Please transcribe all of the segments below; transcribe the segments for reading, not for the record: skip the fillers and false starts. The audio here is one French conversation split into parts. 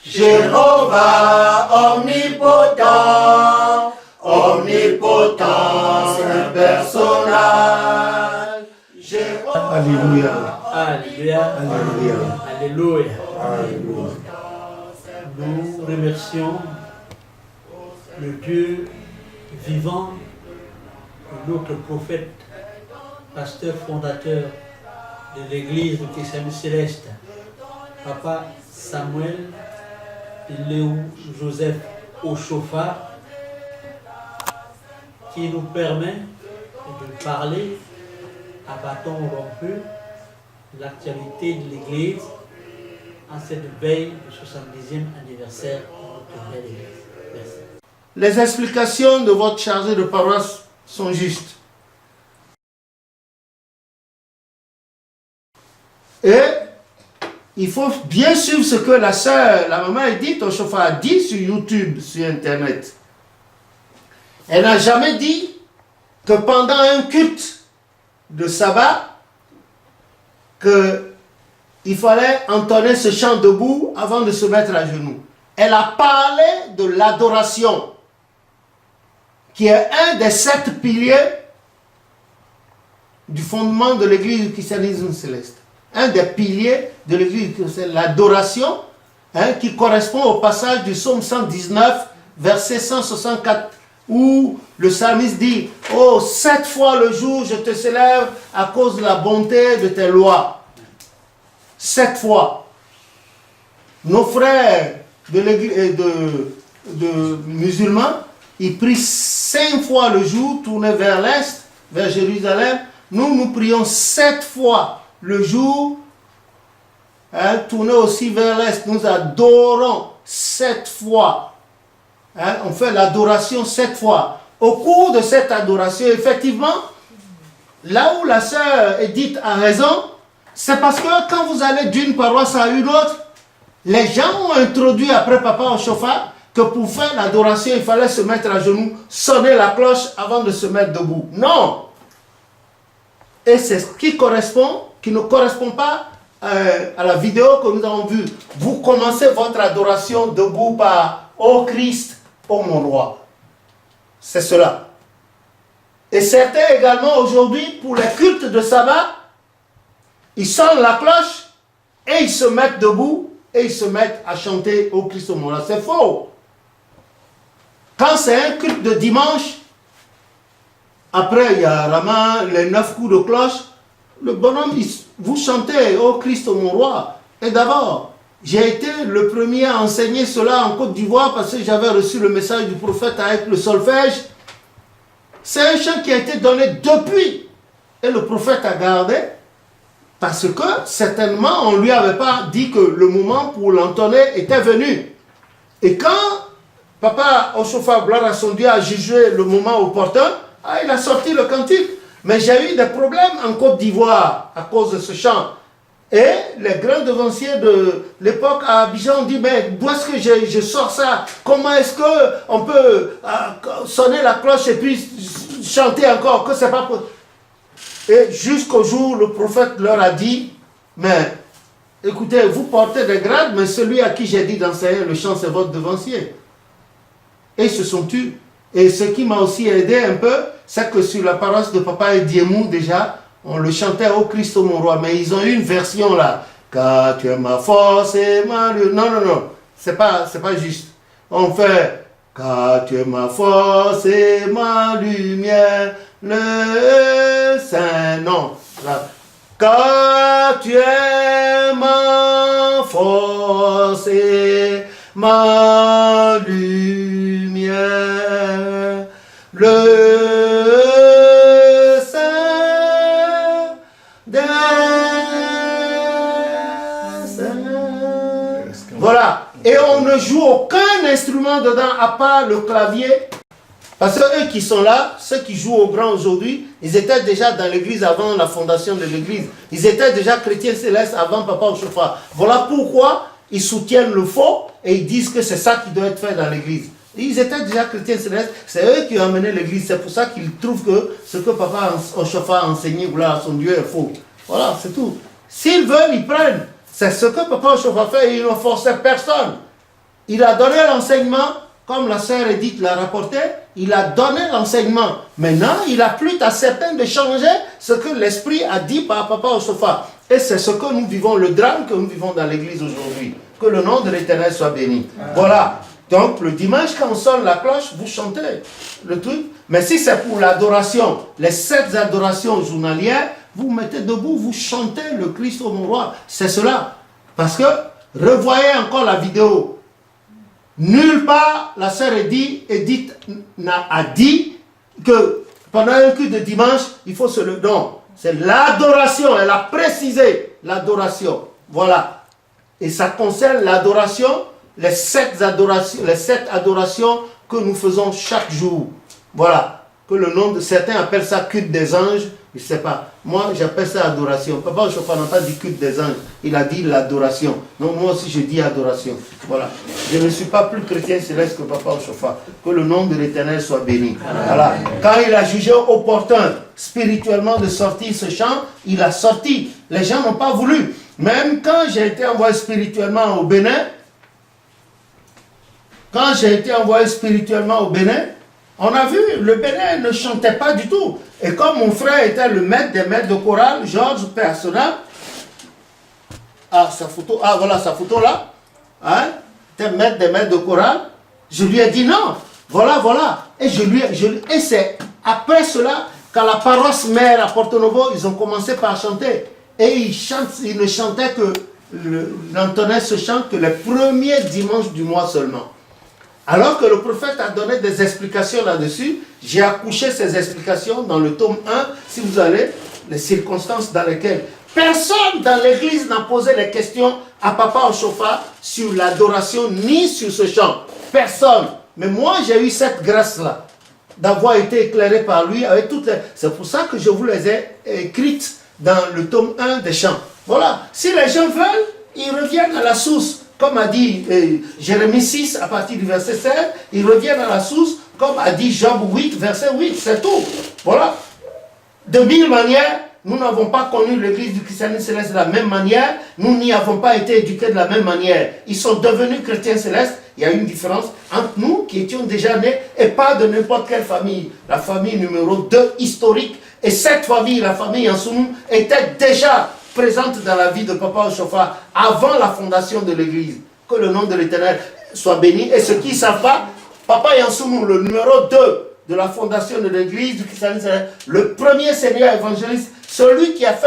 Jéhovah omnipotent, omnipotent, c'est un personnage. Jéhovah. Alléluia. Alléluia. Alléluia. Alléluia. Alléluia. Nous remercions le Dieu vivant, notre prophète, pasteur fondateur de l'église du Christ Céleste, Papa Samuel Léo Joseph Oshofa, qui nous permet de parler à bâton rompu l'actualité de l'église en cette veille du 70e anniversaire de notre belle église. Merci. Les explications de votre chargé de paroisse sont justes. Et il faut bien suivre ce que la sœur, la maman Edith Oshofa a dit sur YouTube, sur Internet. Elle n'a jamais dit que pendant un culte de sabbat, qu'il fallait entonner ce chant debout avant de se mettre à genoux. Elle a parlé de l'adoration, qui est un des 7 piliers du fondement de l'église du christianisme céleste. Un des piliers de l'église, c'est l'adoration, qui correspond au passage du psaume 119, verset 164, où le psalmiste dit « Oh, 7 fois le jour je te célèbre à cause de la bonté de tes lois. » 7 fois. Nos frères de l'église de musulmans, ils prient 5 fois le jour, tournés vers l'est, vers Jérusalem. Nous prions 7 fois le jour, tournés aussi vers l'est. Nous adorons 7 fois. On fait l'adoration 7 fois. Au cours de cette adoration, effectivement, là où la sœur Edith a raison, c'est parce que quand vous allez d'une paroisse à une autre, les gens ont introduit après Papa Oshofa que pour faire l'adoration, il fallait se mettre à genoux, sonner la cloche avant de se mettre debout. Non! Et c'est ce qui ne correspond pas à la vidéo que nous avons vue. Vous commencez votre adoration debout par « Ô Christ, ô mon roi ». C'est cela. Et certains également aujourd'hui, pour les cultes de sabbat, ils sonnent la cloche et ils se mettent debout et ils se mettent à chanter au Christ au monde. C'est faux. Quand c'est un culte de dimanche, après il y a vraiment les 9 coups de cloche, le bonhomme, vous chantez au Christ mon roi. Et d'abord, j'ai été le premier à enseigner cela en Côte d'Ivoire parce que j'avais reçu le message du prophète avec le solfège. C'est un chant qui a été donné depuis. Et le prophète a gardé. Parce que, certainement, on ne lui avait pas dit que le moment pour l'entonner était venu. Et quand Papa Oshofa, gloire à son Dieu, a jugé le moment opportun, il a sorti le cantique. Mais j'ai eu des problèmes en Côte d'Ivoire à cause de ce chant. Et les grands devanciers de l'époque à Abidjan ont dit, mais d'où est-ce que je sors ça? Comment est-ce qu'on peut sonner la cloche et puis chanter encore? Que c'est pas possible. Et jusqu'au jour où le prophète leur a dit, mais écoutez, vous portez des grades, mais celui à qui j'ai dit d'enseigner le chant, c'est votre devancier. Et ils se sont tus. Et ce qui m'a aussi aidé un peu, c'est que sur la paroisse de Papa Ediemou, déjà, on le chantait au Christ mon roi, mais ils ont eu une version là. Car tu es ma force et ma lumière. Non, non, non, c'est pas juste. On fait, car tu es ma force et ma lumière, le Saint. Non, là. Car tu es ma force et ma lumière, le Saint des Saints. Voilà. Et on ne joue aucun instrument dedans à part le clavier. Parce que eux qui sont là, ceux qui jouent au grand aujourd'hui, ils étaient déjà dans l'église avant la fondation de l'église. Ils étaient déjà chrétiens célestes avant Papa Oshofa. Voilà pourquoi ils soutiennent le faux et ils disent que c'est ça qui doit être fait dans l'église. Ils étaient déjà chrétiens célestes, c'est eux qui ont amené l'église. C'est pour ça qu'ils trouvent que ce que Papa Oshofa a enseigné, gloire à son Dieu, est faux. Voilà, c'est tout. S'ils veulent, ils prennent. C'est ce que Papa Oshofa fait et ils ne forçaient personne. Il a donné l'enseignement, comme la sœur Edith l'a rapporté, il a donné l'enseignement. Maintenant, il a plus à certains de changer ce que l'Esprit a dit par Papa Osopha. Et c'est ce que nous vivons, le drame que nous vivons dans l'église aujourd'hui. Que le nom de l'Éternel soit béni. Voilà. Donc, le dimanche, quand on sonne la cloche, vous chantez le truc. Mais si c'est pour l'adoration, les 7 adorations journalières, vous vous mettez debout, vous chantez le Christ au mon roi. C'est cela. Parce que, revoyez encore la vidéo. Nulle part, la sœur Edith a dit que pendant un culte de dimanche, il faut se lever. Non, c'est l'adoration. Elle a précisé l'adoration. Voilà. Et ça concerne l'adoration, les 7 adorations que nous faisons chaque jour. Voilà. Que le nom de certains appellent ça culte des anges. Je ne sais pas. Moi, j'appelle ça adoration. Papa Osopha n'a pas dit culte des anges. Il a dit l'adoration. Donc, moi aussi, je dis adoration. Voilà. Je ne suis pas plus chrétien céleste que Papa Osopha. Que le nom de l'Éternel soit béni. Voilà. Quand il a jugé opportun, spirituellement, de sortir ce chant, il a sorti. Les gens n'ont pas voulu. Même quand j'ai été envoyé spirituellement au Bénin, on a vu, le Bénin ne chantait pas du tout. Et comme mon frère était le maître des maîtres de chorale, Georges Persona, voilà sa photo là, hein, était maître des maîtres de chorale, je lui ai dit non, voilà. Et c'est après cela, qu'à la paroisse mère à Porto Novo, ils ont commencé par chanter. Et ils ne chantaient que, n'entonnaient ce chant que les premiers dimanches du mois seulement. Alors que le prophète a donné des explications là-dessus, j'ai accouché ces explications dans le tome 1, si vous allez, les circonstances dans lesquelles personne dans l'église n'a posé les questions à Papa Osopha sur l'adoration ni sur ce chant. Personne. Mais moi, j'ai eu cette grâce-là, d'avoir été éclairé par lui avec toutes les... C'est pour ça que je vous les ai écrites dans le tome 1 des chants. Voilà. Si les gens veulent, ils reviennent à la source. Comme a dit Jérémie 6 à partir du verset 7, ils reviennent à la source, comme a dit Job 8, verset 8, c'est tout. Voilà. De mille manières, nous n'avons pas connu l'église du christianisme céleste de la même manière, nous n'y avons pas été éduqués de la même manière. Ils sont devenus chrétiens célestes, il y a une différence entre nous qui étions déjà nés et pas de n'importe quelle famille. La famille numéro 2 historique, et cette famille, la famille Yansounou, était déjà présente dans la vie de Papa Osopha avant la fondation de l'église. Que le nom de l'Éternel soit béni. Et ceux qui ne savent pas, Papa Yansounou, le numéro 2 de la fondation de l'église du christianisme, le premier seigneur évangéliste, celui qui a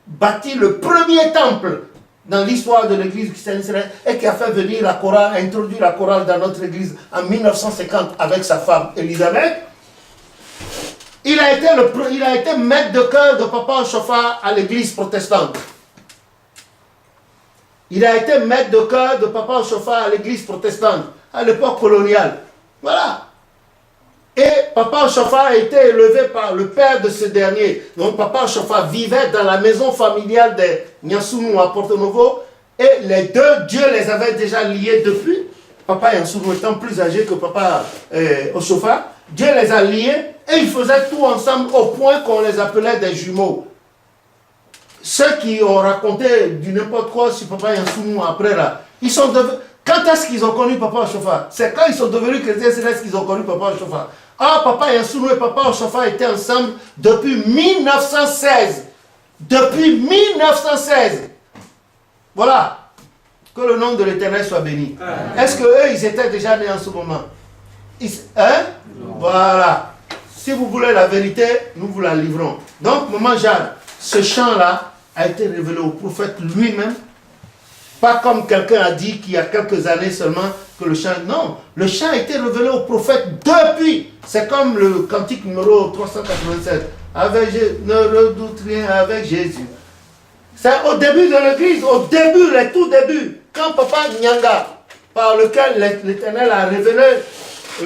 bâti le premier temple dans l'histoire de l'église du christianisme et qui a fait venir la chorale, a introduit la chorale dans notre église en 1950 avec sa femme Elisabeth. Il a été maître de chœur de Papa Osopha à l'église protestante. Il a été maître de chœur de Papa Osopha à l'église protestante, à l'époque coloniale. Voilà. Et Papa Osopha a été élevé par le père de ce dernier. Donc Papa Osopha vivait dans la maison familiale des Yansounou à Porto Novo. Et les deux, Dieu les avait déjà liés depuis. Papa Yansounou étant plus âgé que Papa Osopha. Dieu les a liés et ils faisaient tout ensemble au point qu'on les appelait des jumeaux. Ceux qui ont raconté du n'importe quoi sur Papa Yansounou après là, ils sont devenus... Quand est-ce qu'ils ont connu Papa Osopha? C'est quand ils sont devenus chrétiens célestes qu'ils ont connu Papa Osopha. Ah, Papa Yansounou et Papa Osopha étaient ensemble depuis 1916. Depuis 1916. Voilà. Que le nom de l'Éternel soit béni. Est-ce qu'eux, ils étaient déjà nés en ce moment? Hein? Voilà. Si vous voulez la vérité, nous vous la livrons. Donc, Maman Jeanne, ce chant-là a été révélé au prophète lui-même. Pas comme quelqu'un a dit qu'il y a quelques années seulement que le chant... Non, le chant a été révélé au prophète depuis. C'est comme le cantique numéro 387. Avec ne redoute rien avec Jésus. C'est au début de l'église, au début, le tout début. Quand Papa Nyanga, par lequel l'Éternel a révélé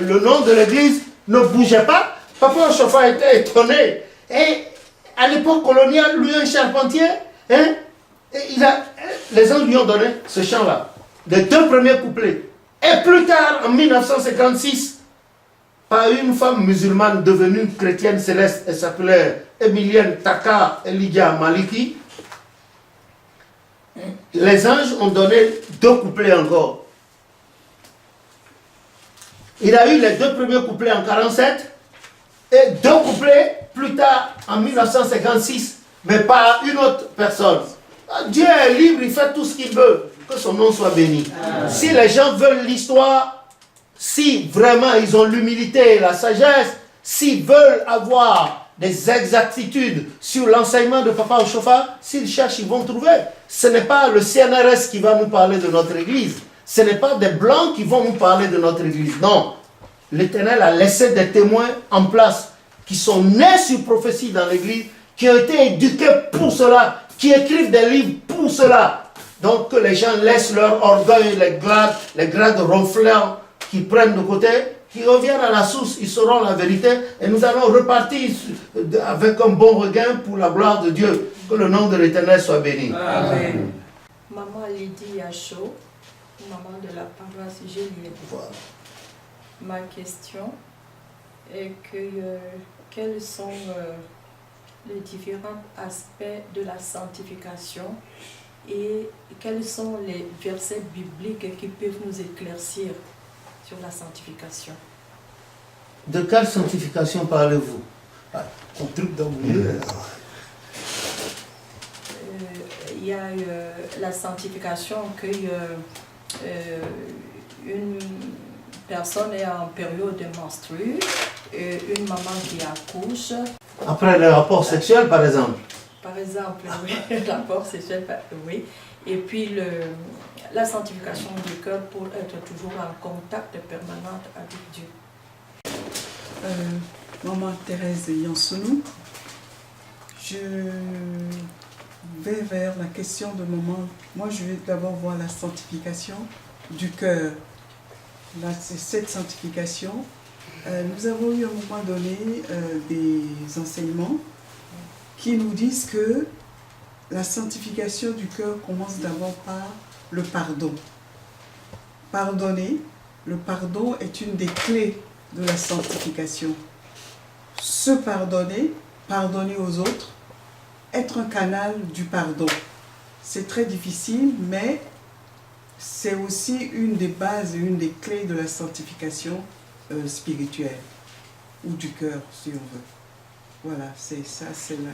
le nom de l'église, ne bougeait pas, Papa Osopha était étonné. Et à l'époque coloniale, lui, un charpentier, hein, les gens lui ont donné ce chant-là, les deux premiers couplets. Et plus tard, en 1956, par une femme musulmane devenue chrétienne céleste, elle s'appelait Emilienne Taka Elidia Maliki, les anges ont donné deux couplets encore. Il a eu les 2 premiers couplets en 47 et 2 couplets plus tard en 1956, mais par une autre personne. Dieu est libre, il fait tout ce qu'il veut. Que son nom soit béni. Si les gens veulent l'histoire, si vraiment ils ont l'humilité et la sagesse, s'ils veulent avoir des exactitudes sur l'enseignement de Papa Ochofa, s'ils cherchent, ils vont trouver. Ce n'est pas le CNRS qui va nous parler de notre église. Ce n'est pas des blancs qui vont nous parler de notre église. Non. L'Éternel a laissé des témoins en place qui sont nés sur prophétie dans l'église, qui ont été éduqués pour cela, qui écrivent des livres pour cela. Donc que les gens laissent leur orgueil, les grades ronflants qu'ils prennent de côté, qu'ils reviennent à la source, ils sauront la vérité et nous allons repartir avec un bon regain pour la gloire de Dieu. Que le nom de l'Éternel soit béni. Amen. Maman Lydie Yacho, maman de la paroisse Gélienne. Voilà. Ma question est que quels sont les différents aspects de la sanctification et quels sont les versets bibliques qui peuvent nous éclaircir sur la sanctification. De quelle sanctification parlez-vous? Un truc d'oublier. Il y a la sanctification que une personne est en période de menstrue, une maman qui accouche. Après le rapport sexuel, par exemple. Par exemple, oui, le rapport sexuel, oui. Et puis la sanctification du cœur pour être toujours en contact permanent avec Dieu. Maman Thérèse Yansounou, je vais vers la question de maman. Moi, je vais d'abord voir la sanctification du cœur. Là, c'est cette sanctification. Nous avons eu à un moment donné des enseignements qui nous disent que la sanctification du cœur commence d'abord par le pardon. Pardonner, le pardon est une des clés de la sanctification. Se pardonner, pardonner aux autres, être un canal du pardon. C'est très difficile, mais c'est aussi une des bases et une des clés de la sanctification spirituelle, ou du cœur, si on veut. Voilà, c'est ça, c'est la